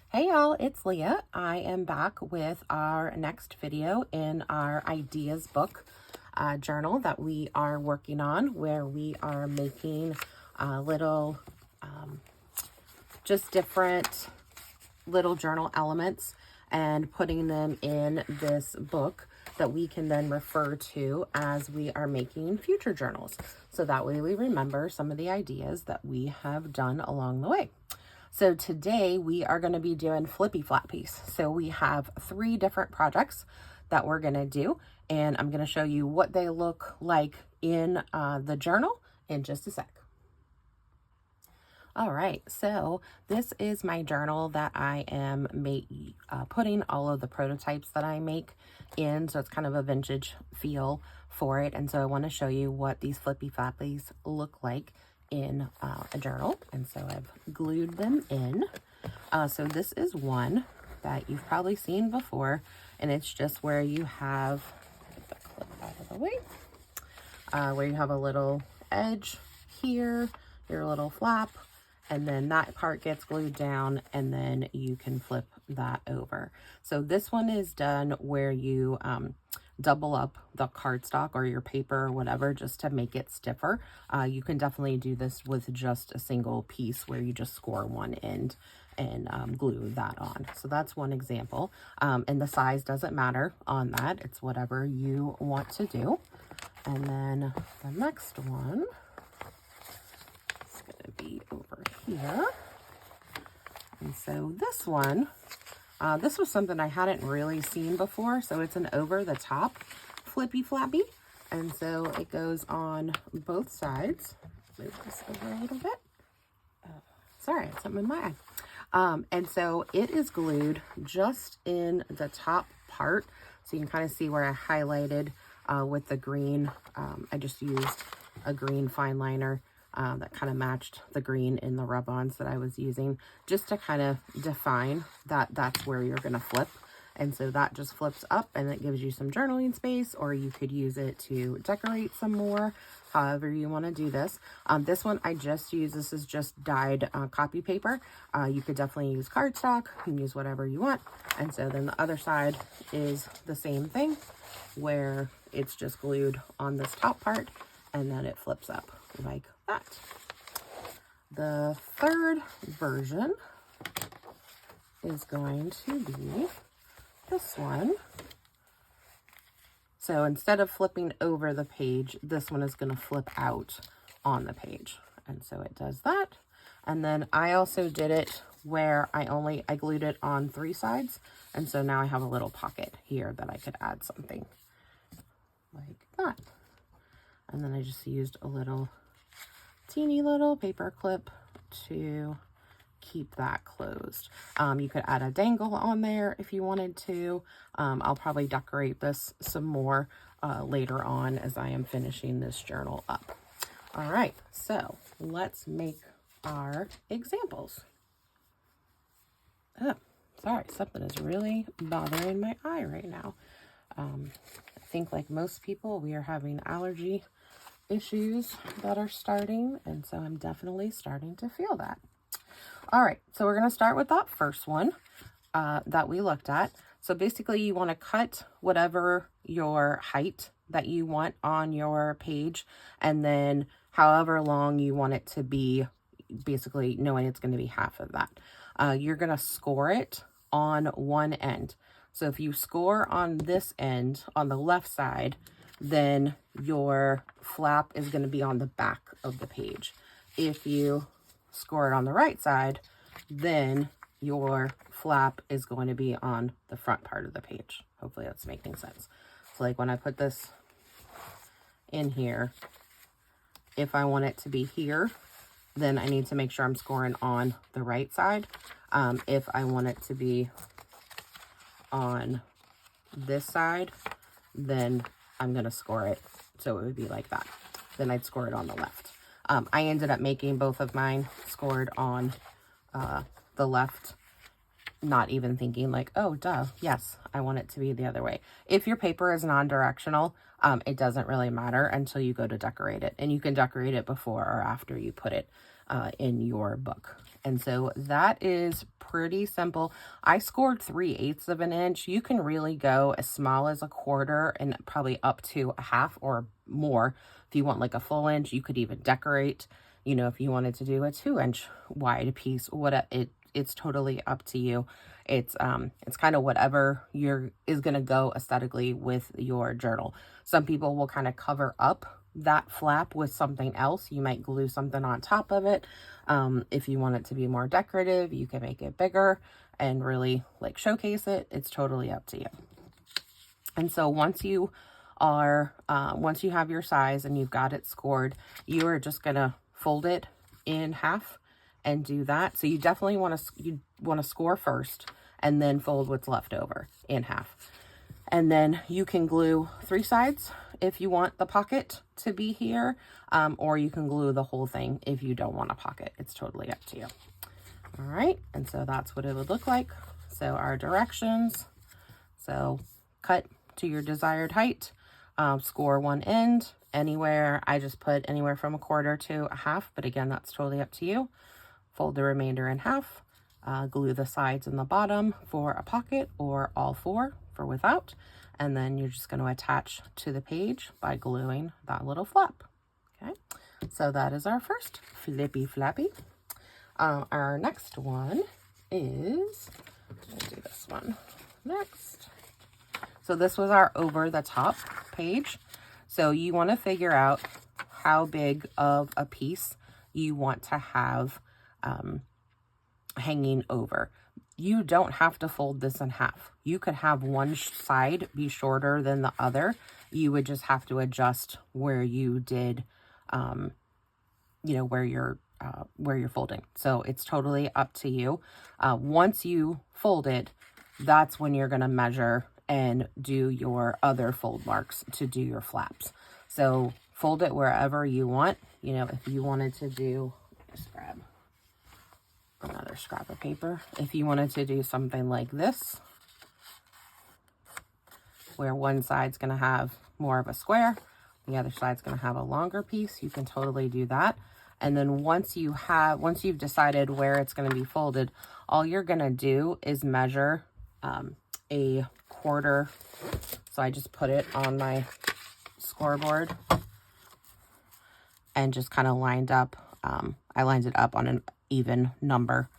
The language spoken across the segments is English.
Hey y'all, it's Leah. I am back with our next video in our ideas book journal that we are working on, where we are making little, just different little journal elements and putting them in this book that we can then refer to as we are making future journals. So that way we remember some of the ideas that we have done along the way. So today we are going to be doing Flippy Flappies. So we have 3 different projects that we're going to do, and I'm going to show you what they look like in the journal in just a sec. All right, so this is my journal that I am putting all of the prototypes that I make in, so it's kind of a vintage feel for it. And so I want to show you what these Flippy Flappies look like in a journal, and so I've glued them in. So this is one that you've probably seen before, and it's just where you have, get that clip out of the way, where you have a little edge here, your little flap, and then that part gets glued down, and then you can flip that over. So this one is done where you double up the cardstock or your paper or whatever just to make it stiffer. You can definitely do this with just a single piece where you just score one end and glue that on. So that's one example. And the size doesn't matter on that. It's whatever you want to do. And then the next one is going to be over here. And so this one, this was something I hadn't really seen before. So it's an over the top Flippy Flappy. And so it goes on both sides. Move this over a little bit. Sorry, I had something in my eye. And so it is glued just in the top part. So you can kind of see where I highlighted with the green. I just used a green fine liner that kind of matched the green in the rub-ons that I was using, just to kind of define that that's where you're going to flip. And so that just flips up, and it gives you some journaling space, or you could use it to decorate some more, however you want to do this. This one I just use, this is just dyed copy paper. You could definitely use cardstock, you can use whatever you want. And so then the other side is the same thing, where it's just glued on this top part, and then it flips up like that. The third version is going to be this one. So instead of flipping over the page, this one is going to flip out on the page. And so it does that. And then I also did it where I glued it on 3 sides. And so now I have a little pocket here that I could add something like that. And then I just used a little teeny little paper clip to keep that closed. You could add a dangle on there if you wanted to. I'll probably decorate this some more later on as I am finishing this journal up. All right, so let's make our examples. Oh, sorry, something is really bothering my eye right now. I think like most people, we are having allergy issues that are starting, and so I'm definitely starting to feel that. All right, so we're going to start with that first one that we looked at. So basically you want to cut whatever your height that you want on your page, and then however long you want it to be, basically knowing it's going to be half of that. You're going to score it on one end. So if you score on this end, on the left side, then your flap is going to be on the back of the page. If you score it on the right side, then your flap is going to be on the front part of the page. Hopefully that's making sense. So like when I put this in here, if I want it to be here, then I need to make sure I'm scoring on the right side. If I want it to be on this side, then I'm going to score it so it would be like that. Then I'd score it on the left. I ended up making both of mine scored on the left, not even thinking like, oh, duh, yes, I want it to be the other way. If your paper is non-directional, it doesn't really matter until you go to decorate it. And you can decorate it before or after you put it in your book. And so that is pretty simple. I scored 3/8 of an inch. You can really go as small as a quarter and probably up to a half or more. If you want like a full inch, you could even decorate, you know, if you wanted to do a 2-inch wide piece, it's totally up to you. It's kind of whatever is going to go aesthetically with your journal. Some people will kind of cover up that flap with something else. You might glue something on top of it. If you want it to be more decorative, you can make it bigger and really like showcase it. It's totally up to you. And so once you have your size and you've got it scored, you are just gonna fold it in half and do that. So you definitely want to score first and then fold what's left over in half. And then you can glue 3 sides if you want the pocket to be here, or you can glue the whole thing if you don't want a pocket. It's totally up to you. All right, and so that's what it would look like. So our directions, so cut to your desired height, score one end, anywhere. I just put anywhere from a quarter to a half, but again, that's totally up to you. Fold the remainder in half, glue the sides and the bottom for a pocket or all 4 for without, and then you're just going to attach to the page by gluing that little flap. Okay, so that is our first Flippy Flappy. Our next one is, we'll do this one next. So this was our over the top page. So you want to figure out how big of a piece you want to have hanging over. You don't have to fold this in half. You could have one side be shorter than the other. You would just have to adjust where you did, you know, where you're folding. So it's totally up to you. Once you fold it, that's when you're going to measure and do your other fold marks to do your flaps. So fold it wherever you want. You know, if you wanted to do, just grab another scrap of paper. If you wanted to do something like this, where one side's going to have more of a square, the other side's going to have a longer piece, you can totally do that. And then once you've decided where it's going to be folded, all you're going to do is measure a quarter. So I just put it on my scoreboard and just kind of lined up. I lined it up on an even number.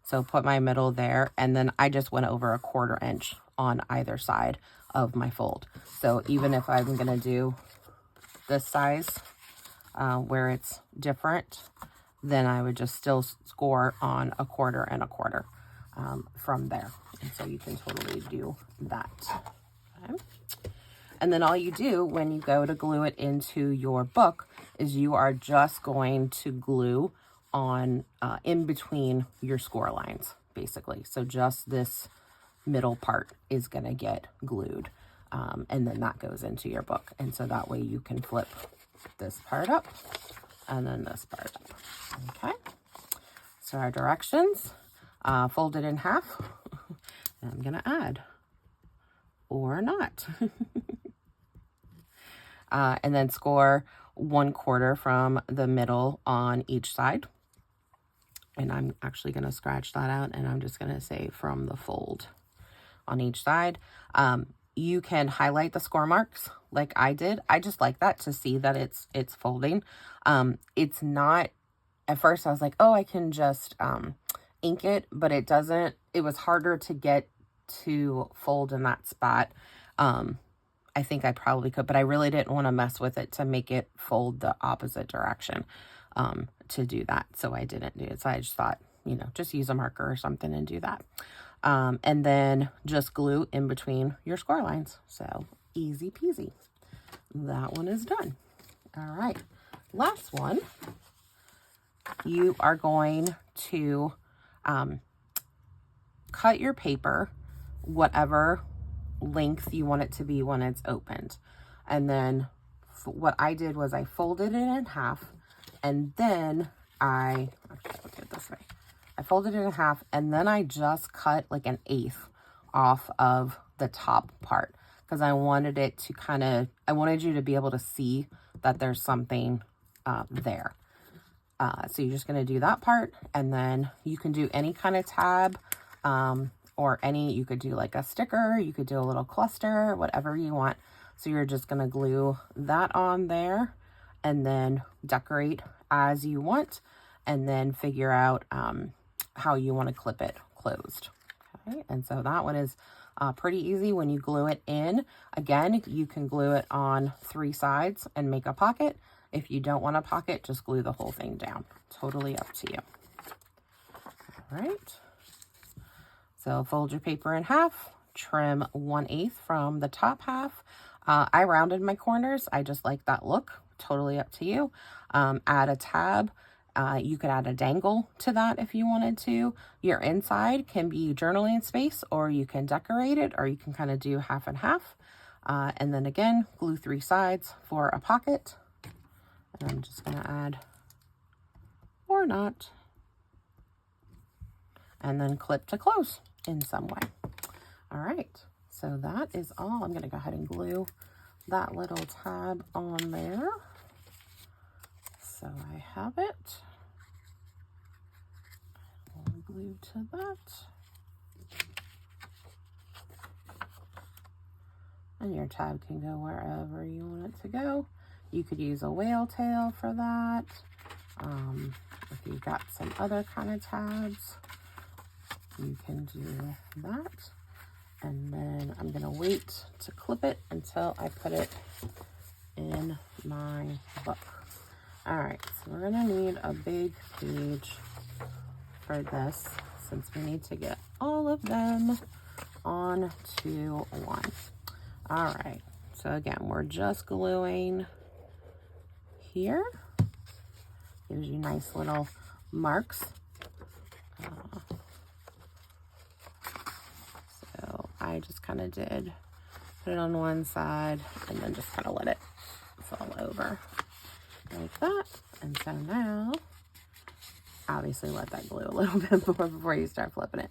So put my middle there, and then I just went over a 1/4 inch on either side of my fold. So even if I'm going to do this size where it's different, then I would just still score on a 1/4 and a 1/4 from there. And so you can totally do that. Okay. And then all you do when you go to glue it into your book is you are just going to glue on in between your score lines, basically. So just this middle part is going to get glued, and then that goes into your book. And so that way you can flip this part up and then this part up. Okay, so our directions, fold it in half. And I'm going to add, or not. And then score 1/4 from the middle on each side. And I'm actually going to scratch that out, and I'm just going to say from the fold on each side. You can highlight the score marks like I did. I just like that to see that it's folding. It's not, at first I was like, oh, I can just ink it, but it doesn't. It was harder to get to fold in that spot. I think I probably could, but I really didn't want to mess with it to make it fold the opposite direction to do that. So I didn't do it. So I just thought, you know, just use a marker or something and do that. And then just glue in between your score lines. So easy peasy. That one is done. All right. Last one. You are going to cut your paper whatever length you want it to be when it's opened. And then what I did was I folded it in half, and then I'll do it this way. I folded it in half, and then I just cut like 1/8 off of the top part, because I wanted it to I wanted you to be able to see that there's something there. So you're just going to do that part, and then you can do any kind of tab, or you could do like a sticker, you could do a little cluster, whatever you want. So you're just going to glue that on there and then decorate as you want, and then figure out how you want to clip it closed. Okay, and so that one is pretty easy when you glue it in. Again, you can glue it on 3 sides and make a pocket. If you don't want a pocket, just glue the whole thing down. Totally up to you. All right. So fold your paper in half, trim 1/8 from the top half. I rounded my corners. I just like that look. Totally up to you. Add a tab. You could add a dangle to that if you wanted to. Your inside can be journaling space, or you can decorate it, or you can kind of do half and half. And then again, glue 3 sides for a pocket. And I'm just going to add, or not, and then clip to close in some way. All right, so that is all. I'm going to go ahead and glue that little tab on there. So I have it. I'll glue to that. And your tab can go wherever you want it to go. You could use a whale tail for that. If you've got some other kind of tabs, you can do that. And then I'm going to wait to clip it until I put it in my book. All right, so we're going to need a big page for this, since we need to get all of them onto one. All right, so again, we're just gluing here. Gives you nice little marks. So I just kind of did put it on one side and then just kind of let it fall over like that. And so now, obviously let that glue a little bit more before you start flipping it,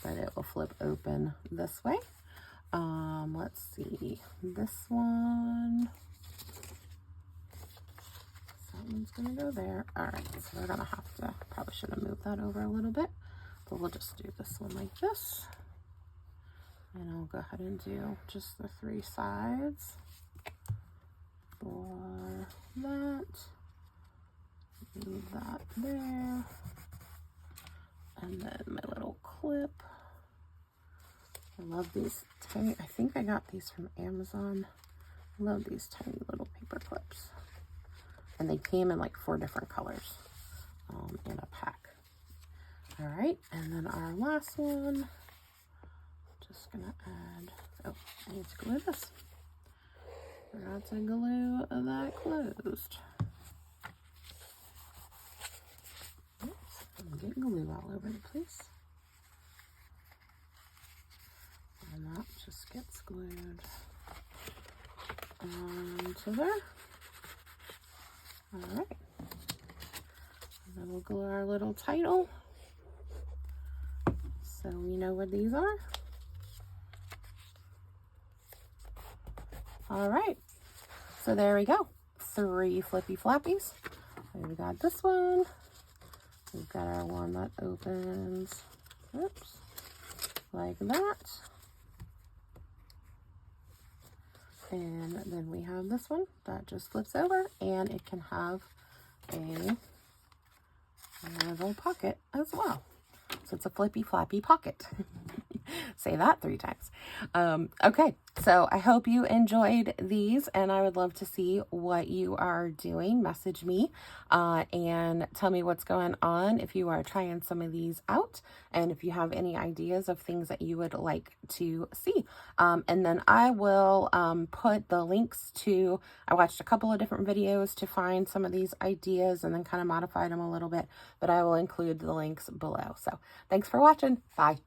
but it will flip open this way. Let's see, this one, something's gonna go there. All right, so we're gonna have to, probably should have moved that over a little bit, but we'll just do this one like this. And I'll go ahead and do just the 3 sides for that. Leave that there. And then my little clip. I love these tiny, I think I got these from Amazon. I love these tiny little paper clips. And they came in like 4 different colors in a pack. All right, and then our last one, just gonna add, oh, I need to glue this. Forgot to glue that closed. Oops, I'm getting glue all over the place. And that just gets glued onto there. All right. And then we'll glue our little title, so we know what these are. All right. So there we go. 3 Flippy Flappies. We've got this one. We've got our one that opens, oops, like that. And then we have this one that just flips over, and it can have a little pocket as well. So it's a Flippy Flappy pocket. Say that 3 times. Okay, so I hope you enjoyed these, and I would love to see what you are doing. Message me and tell me what's going on if you are trying some of these out, and if you have any ideas of things that you would like to see. And then I will put the links to, I watched a couple of different videos to find some of these ideas and then kind of modified them a little bit, but I will include the links below. So thanks for watching. Bye.